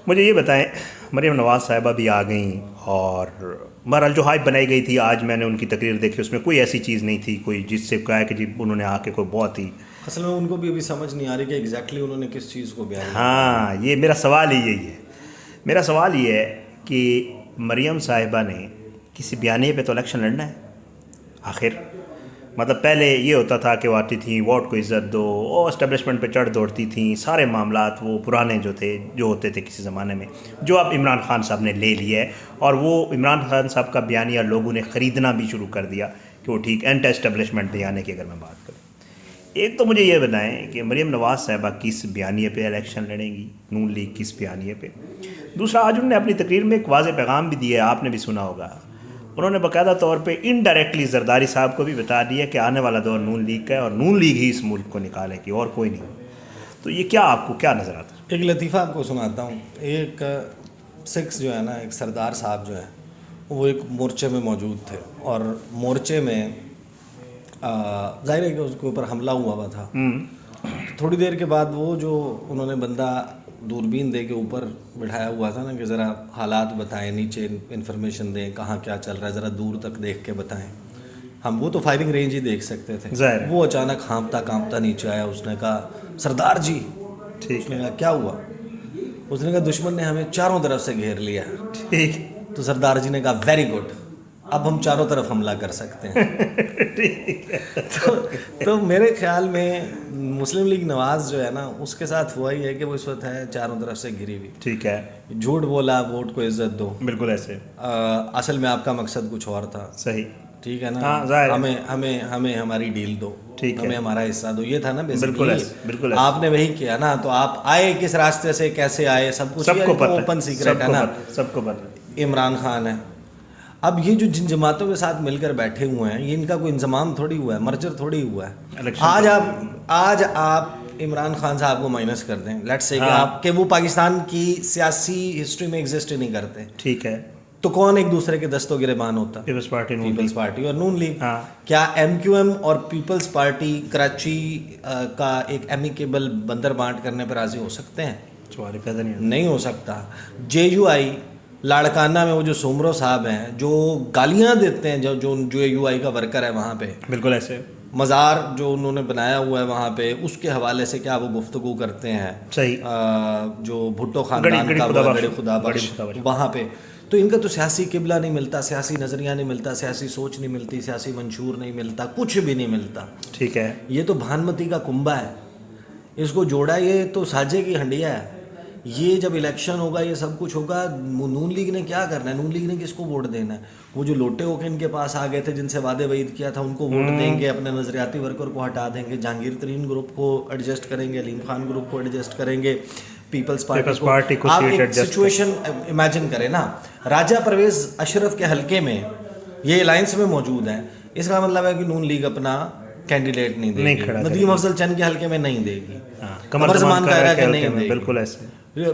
मुझे ये बताएं, मरीम नवाज़ साहिबा भी आ गई और बहरहाल जो हाइप बनाई गई थी, आज मैंने उनकी तकरीर देखी, उसमें कोई ऐसी चीज़ नहीं थी कोई जिससे कहा है कि जी उन्होंने आके कोई बहुत ही। असल में उनको भी अभी समझ नहीं आ रही कि एग्जैक्टली उन्होंने किस चीज़ को बयान करना है। हाँ, ये मेरा सवाल ही यही है। मेरा सवाल ये है कि मरीम साहिबा ने किसी बयानिए पे तो इलेक्शन लड़ना है आखिर। मतलब पहले ये होता था कि वो आती थी, वोट को इज़्ज़त दो, और इस्टेब्लिशमेंट पे चढ़ दौड़ती थी, सारे मामलात वो पुराने जो होते थे किसी ज़माने में, जो अब इमरान खान साहब ने ले लिया है। और वो इमरान खान साहब का बयानिया लोगों ने ख़रीदना भी शुरू कर दिया कि वो ठीक एंटी एस्टेब्लिशमेंट बयाने की अगर मैं बात करूँ। एक तो मुझे ये बताएं कि मरीम नवाज़ साहिबा किस बयानिए पे इलेक्शन लड़ेंगी, नून लीग किस बयानिए पे। दूसरा, आज उन्होंने अपनी तकरीर में एक वाज़ेह पैगाम भी दिया है, आपने भी सुना होगा। उन्होंने बाकायदा तौर पे इनडायरेक्टली जरदारी साहब को भी बता दिया कि आने वाला दौर नून लीग का है और नून लीग ही इस मुल्क को निकालेगी और कोई नहीं। तो ये क्या आपको क्या नज़र आता है? एक लतीफ़ा आपको सुनाता हूँ। एक सिक्स जो है ना, एक सरदार साहब जो है वो एक मोर्चे में मौजूद थे और मोर्चे में जाहिर है कि उसके ऊपर हमला हुआ था। थोड़ी देर के बाद वो जो उन्होंने बंदा दूरबीन दे के ऊपर बिठाया हुआ था ना कि ज़रा हालात बताएं, नीचे इन्फॉर्मेशन दें, कहाँ क्या चल रहा है, ज़रा दूर तक देख के बताएं। हम वो तो फायरिंग रेंज ही देख सकते थे। वो अचानक हाँफता कांपता नीचे आया। उसने कहा, सरदार जी। ठीक। उसने कहा, क्या हुआ? उसने कहा, दुश्मन ने हमें चारों तरफ से घेर लिया। ठीक। तो सरदार जी ने कहा, वेरी गुड, अब हम चारों तरफ हमला कर सकते हैं। ठीक है। तो मेरे ख्याल में मुस्लिम लीग नवाज़ जो है ना, उसके साथ हुआ ही है कि वो इस वक्त है चारों तरफ से घिरी हुई। ठीक है। झूठ बोला, वोट को इज्जत दो, बिल्कुल ऐसे। असल में आपका मकसद कुछ और था। सही। ठीक है ना। हाँ, हमें हमारी डील दो, हमें हमारा हिस्सा दो, ये था ना बेसिकली। बिल्कुल आपने वही किया ना। तो आप आए किस रास्ते से, कैसे आए, सब कुछ सबको पता, ओपन सीक्रेट है ना, सबको पता। इमरान खान है। अब ये जो जिन जमातों के साथ मिलकर बैठे हुए हैं, ये इनका कोई इंतजाम थोड़ी हुआ है, मर्जर थोड़ी हुआ है। आज आप इमरान खान साहब को माइनस कर दें, लेट्स से कि वो पाकिस्तान की सियासी हिस्ट्री में एग्जिस्ट ही नहीं करते। ठीक है। तो कौन एक दूसरे के दस्तों गिरबान होता? पीपल्स पार्टी और नून लीग। क्या MQM और पीपल्स पार्टी कराची का एक एमिकेबल बंदर बांट करने पर राजी हो सकते हैं? सवाल पैदा नहीं हो सकता। JUI लाड़काना में वो जो सोमरो साहब हैं, जो गालियां देते हैं, जो JUI का वर्कर है वहाँ पे, बिल्कुल ऐसे। मज़ार जो उन्होंने बनाया हुआ है वहाँ पे, उसके हवाले से क्या वो गुफ्तगू करते हैं। सही। जो भुट्टो खानदान का बड़े खुदा बख्श वहाँ पे, तो इनका तो सियासी किबला नहीं मिलता, सियासी नज़रिया नहीं मिलता, सियासी सोच नहीं मिलती, सियासी मंशूर नहीं मिलता, कुछ भी नहीं मिलता। ठीक है। ये तो भानमती का कुंबा है, इसको जोड़ा ये तो साजे की हंडिया है। ये जब इलेक्शन होगा, ये सब कुछ होगा, नून लीग ने क्या करना है? नून लीग ने किसको वोट देना है? वो जो लोटे होके इनके पास आ गए थे, जिनसे वादे वईद किया था, उनको वोट देंगे, अपने नजरियाती वर्कर को हटा देंगे, जहांगीर तरीन ग्रुप को एडजस्ट करेंगे, अलीम खान ग्रुप को एडजस्ट करेंगे, पीपल्स पार्टी को। आप एक सिचुएशन इमेजिन करें ना, राजा परवेज अशरफ के हल्के में ये अलायंस में मौजूद है, इसका मतलब है कि नून लीग अपना कैंडिडेट नहीं देगी, नदीम अफजल चंद के हल्के में नहीं देगी, कमर ज़मान कायरा के नहीं देगी। बिल्कुल ऐसे।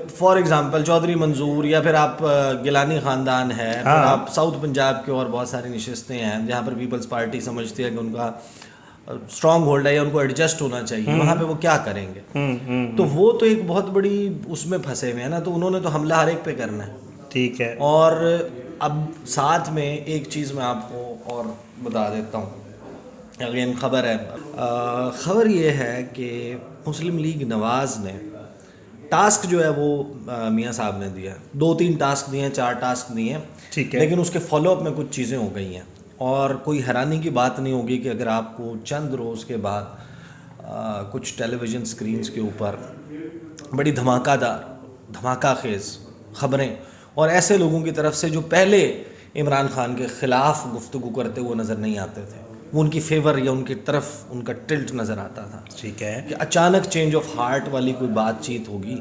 फॉर एग्जाम्पल चौधरी मंजूर, या फिर आप गिलानी ख़ानदान है, फिर आप साउथ पंजाब के और बहुत सारी नशिस्तें हैं जहाँ पर पीपल्स पार्टी समझती है कि उनका स्ट्रॉन्ग होल्ड है या उनको एडजस्ट होना चाहिए, वहाँ पे वो क्या करेंगे? तो वो तो एक बहुत बड़ी उसमें फंसे हुए हैं ना, तो उन्होंने तो हमला हर एक पे करना है। ठीक है। और अब साथ में एक चीज़ मैं आपको और बता देता हूँ, अगेन खबर है। खबर ये है कि मुस्लिम लीग नवाज़ ने टास्क जो है वो मियाँ साहब ने दिया है, 2-3 टास्क दिए हैं, 4 टास्क दिए हैं। ठीक है। लेकिन उसके फॉलोअप में कुछ चीज़ें हो गई हैं और कोई हैरानी की बात नहीं होगी कि अगर आपको चंद रोज़ के बाद कुछ टेलीविज़न स्क्रीन्स के ऊपर बड़ी धमाका खेज़ खबरें और ऐसे लोगों की तरफ से जो पहले इमरान खान के ख़िलाफ़ गुफ्तगू करते हुए नज़र नहीं आते थे, वो उनकी फेवर या उनकी तरफ उनका टिल्ट नज़र आता था। ठीक है। कि अचानक चेंज ऑफ हार्ट वाली कोई बातचीत होगी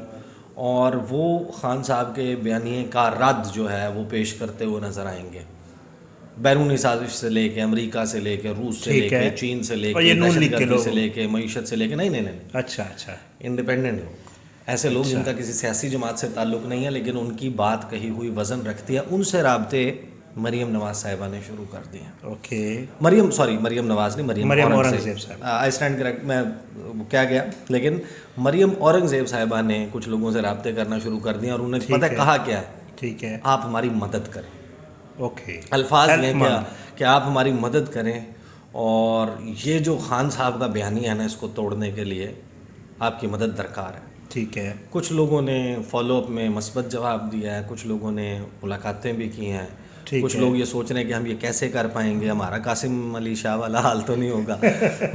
और वो खान साहब के बयानिए का रद्द जो है वो पेश करते हुए नज़र आएंगे, बैरूनी साजिश से लेके, अमेरिका से लेके, रूस से लेके, चीन से लेके, दहशतगर्दी से लेके, मईशत से लेके। नहीं, अच्छा, इंडिपेंडेंट लोग, ऐसे लोग जिनका किसी सियासी जमात से ताल्लुक़ नहीं है लेकिन उनकी बात कही हुई वज़न रखती है, उनसे राब्ते मरीम नवाज साहिबा ने शुरू कर दी हैं। ओके। मरीम नवाज नहीं, मरीम औरंगज़ेब साहब। आई स्टैंड करेक्ट, मैं क्या गया, लेकिन मरीम औरंगज़ेब साहिबा ने कुछ लोगों से रब्ते करना शुरू कर दिए और उन्हें पता है कहा क्या है, ठीक है, आप हमारी मदद करें। ओके, अल्फाज ये क्या कि आप हमारी मदद करें, और ये जो खान साहब का बयानिया है ना, इसको तोड़ने के लिए आपकी मदद दरकार है। ठीक है। कुछ लोगों ने फॉलोअप में मस्बत जवाब दिया है, कुछ लोगों ने मुलाकातें भी की हैं, कुछ लोग ये सोच रहे हैं कि हम ये कैसे कर पाएंगे, हमारा कासिम अली शाह वाला हाल तो नहीं होगा।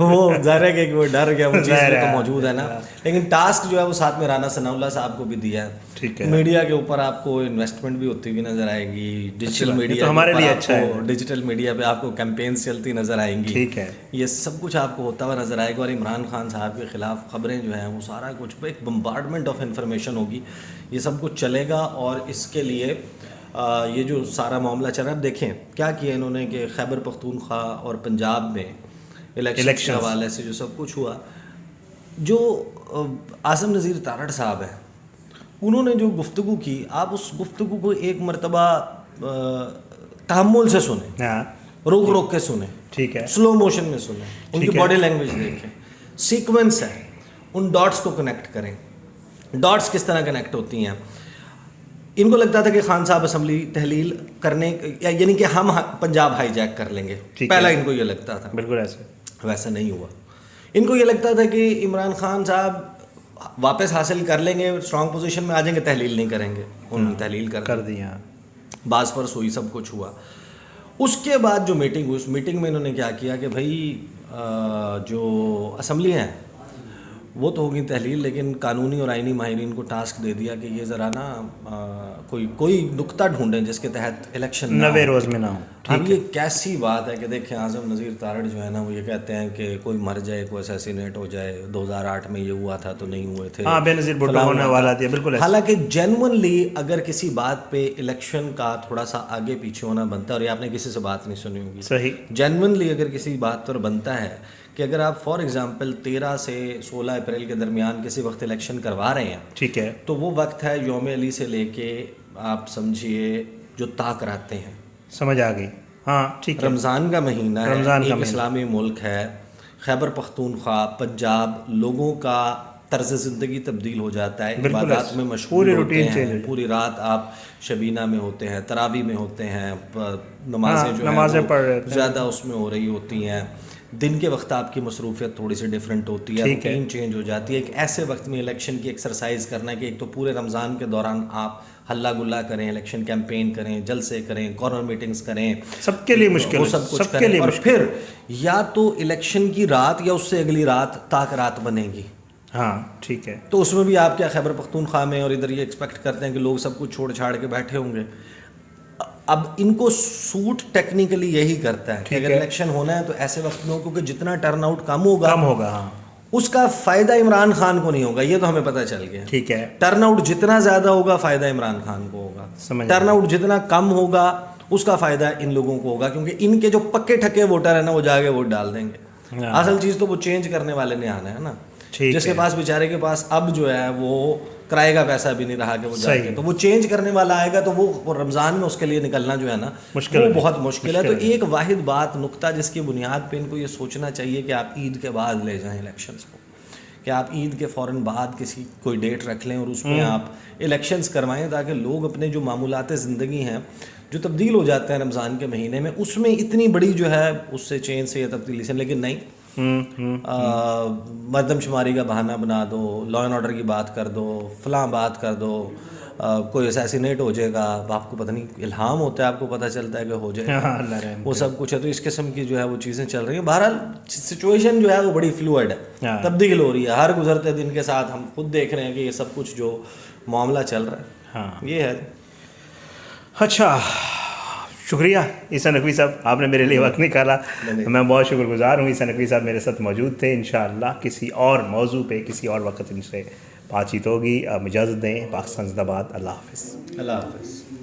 वो ज़ाहिर है कि वो डर गया, वो चीज़ तो मौजूद है ना। लेकिन टास्क जो है वो साथ में राना सनाउल्लाह साहब को भी दिया है। ठीक है। मीडिया के ऊपर आपको इन्वेस्टमेंट भी होती हुई नजर आएगी, डिजिटल मीडिया तो हमारे लिए अच्छा है। डिजिटल मीडिया पे आपको कैंपेन्स चलती नजर आएंगी। ठीक है। ये सब कुछ आपको होता हुआ नजर आएगा, और इमरान खान साहब के खिलाफ खबरें जो हैं वो सारा कुछ एक बम्बार्डमेंट ऑफ इंफॉर्मेशन होगी, ये सब कुछ चलेगा। और इसके लिए ये जो सारा मामला चल रहा है, अब देखें क्या किया इन्होंने कि खैबर पख्तूनख्वा और पंजाब में इलेक्शन के हवाले से जो सब कुछ हुआ, जो आज़म नज़ीर तारड़ साहब हैं उन्होंने जो गुफ्तगू की, आप उस गुफ्तगू को एक मरतबा तहम्मुल से सुने, रोक रोक के सुने, ठीक है, स्लो मोशन में सुने, उनकी बॉडी लैंग्वेज देखें, सीक्वेंस है, उन डॉट्स को कनेक्ट करें। डॉट्स किस तरह कनेक्ट होती हैं? इनको लगता था कि खान साहब असम्बली तहलील करने, यानी कि हम पंजाब हाईजैक कर लेंगे, पहला इनको ये लगता था। बिल्कुल ऐसे, वैसा नहीं हुआ। इनको ये लगता था कि इमरान खान साहब वापस हासिल कर लेंगे, स्ट्रॉन्ग पोजीशन में आ जाएंगे, तहलील नहीं करेंगे, उन्होंने तहलील कर दिया, बास परस हुई, सब कुछ हुआ। उसके बाद जो मीटिंग हुई, उस मीटिंग में इन्होंने क्या किया कि भाई जो असम्बली हैं वो तो होगी तहलील, लेकिन कानूनी और आइनी माहिरीन को टास्क दे दिया कि ये ज़रा ना कोई नुक्ता ढूंढें जिसके तहत इलेक्शन 90 रोज़ में ना हो। अब ये कैसी बात है कि देखें, आज़म नज़ीर तारड़ जो है ना, वो ये कहते हैं कि कोई मर जाए, कोई असैसिनेट हो जाए, 2008 में ये हुआ था तो नहीं हुए थे, बेनज़ीर भुट्टो होने वाला था, बिल्कुल। हालांकि जेन्युइनली अगर किसी बात पे इलेक्शन का थोड़ा सा आगे पीछे होना बनता है, और ये आपने किसी से बात नहीं सुनी होगी, सही, जेन्युइनली अगर किसी बात पर बनता है कि अगर आप फॉर एग्जांपल 13 से 16 अप्रैल के दरमियान किसी वक्त इलेक्शन करवा रहे हैं, ठीक है, तो वो वक्त है यौम अली से लेके आप समझिए जो ताक रहते हैं, समझ आ गई, हाँ ठीक है, रमज़ान का महीना है, एक इस्लामी मुल्क है, खैबर पख्तूनख्वा पंजाब, लोगों का तर्ज ज़िंदगी तब्दील हो जाता है, इबादत में मशगूल होते हैं, पूरी रात आप शबीना में होते हैं, तरावी में होते हैं, नमाजें जो नमाजें पढ़ रहे हैं, ज़्यादा उसमें हो रही होती हैं, दिन के वक्त आपकी मसरूफियत थोड़ी सी डिफरेंट होती है, रूटीन चेंज हो जाती है। एक ऐसे वक्त में इलेक्शन की एक्सरसाइज करना कि एक तो पूरे रमज़ान के दौरान आप हल्ला गुल्ला करें, इलेक्शन कैंपेन करें, जलसे करें, कॉर्नर मीटिंग्स करें, सबके लिए मुश्किल, वो सब कुछ करें, और फिर या तो इलेक्शन की रात या उससे अगली रात ताक रात बनेगी, हाँ ठीक है, तो उसमें भी आप क्या खैबर पख्तूनख्वा में और इधर ये एक्सपेक्ट करते हैं कि लोग सब कुछ छोड़ छाड़ के बैठे होंगे। अब इनको सूट टेक्निकली यही करता है कि अगर इलेक्शन होना है तो ऐसे वक्त में, क्योंकि जितना टर्न आउट कम होगा, हाँ, उसका फ़ायदा इमरान खान को नहीं होगा, ये तो हमें पता चल गया। ठीक है, टर्न आउट जितना ज़्यादा होगा फ़ायदा इमरान खान को होगा, टर्न आउट जितना कम होगा उसका फ़ायदा इन लोगों को होगा, क्योंकि इनके जो पक्के ठक्के वोटर है ना, वो जाके वोट डाल देंगे। असल चीज़ तो वो चेंज करने वाले ने आना है ना, जिसके पास बेचारे के पास अब जो है वो किराए का पैसा भी नहीं रहा कि वो जाके, तो वो चेंज करने वाला आएगा, तो वो रमज़ान में उसके लिए निकलना जो है ना वो बहुत मुश्किल है। तो एक वाहिद बात नुक्ता जिसकी बुनियाद पे इनको ये सोचना चाहिए कि आप ईद के बाद ले जाएं इलेक्शंस को, कि आप ईद के फ़ौरन बाद कोई डेट रख लें और उसमें आप इलेक्शंस करवाएं, ताकि लोग अपने जो मामूलात ज़िंदगी हैं जो तब्दील हो जाते हैं रमज़ान के महीने में, उसमें इतनी बड़ी जो है उससे चेंज से या तब्दीली से, लेकिन नहीं, मरदमशुमारी का बहाना बना दो, लॉ एंड ऑर्डर की बात कर दो, फलां बात कर दो, कोई असैसिनेट हो जाएगा, आपको पता नहीं, इल्हाम होता है, आपको पता चलता है कि हो जाएगा, वो सब कुछ है। तो इस किस्म की जो है वो चीज़ें चल रही हैं। बहरहाल सिचुएशन जो है वो बड़ी फ्लूइड है, तब्दील हो रही है हर गुजरते दिन के साथ। हम खुद देख रहे हैं कि ये सब कुछ जो मामला चल रहा है, हाँ ये है। अच्छा, शुक्रिया ईसा नकवी साहब, आपने मेरे लिए वक्त निकाला, मैं बहुत शुक्रगुजार हूँ। ईसा नकवी साहब मेरे साथ मौजूद थे। इंशाअल्लाह किसी और मौजू पे किसी और वक्त इनसे बातचीत होगी। आप इजाज़त दें। पाकिस्तान ज़िंदाबाद। अल्लाह हाफ़िज़। अल्लाह हाफ़िज़।